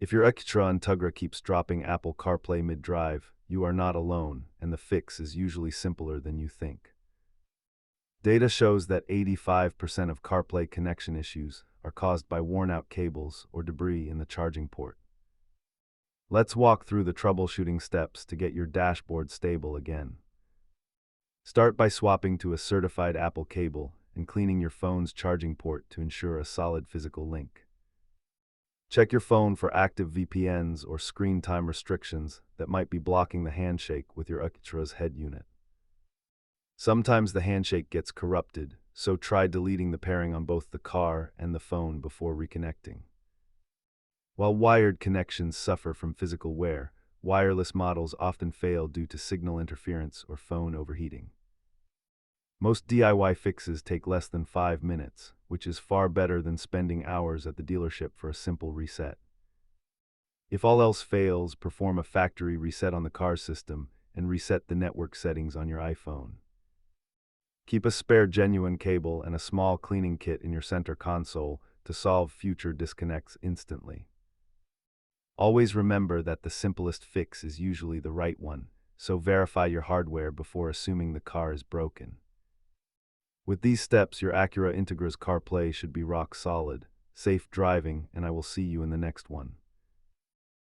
If your Acura Integra keeps dropping Apple CarPlay mid-drive, you are not alone, and the fix is usually simpler than you think. Data shows that 85% of CarPlay connection issues are caused by worn-out cables or debris in the charging port. Let's walk through the troubleshooting steps to get your dashboard stable again. Start by swapping to a certified Apple cable and cleaning your phone's charging port to ensure a solid physical link. Check your phone for active VPNs or screen time restrictions that might be blocking the handshake with your Acura's head unit. Sometimes the handshake gets corrupted, so try deleting the pairing on both the car and the phone before reconnecting. While wired connections suffer from physical wear, wireless models often fail due to signal interference or phone overheating. Most DIY fixes take less than 5 minutes, which is far better than spending hours at the dealership for a simple reset. If all else fails, perform a factory reset on the car system and reset the network settings on your iPhone. Keep a spare genuine cable and a small cleaning kit in your center console to solve future disconnects instantly. Always remember that the simplest fix is usually the right one, so verify your hardware before assuming the car is broken. With these steps, your Acura Integra's CarPlay should be rock solid. Safe driving, and I will see you in the next one.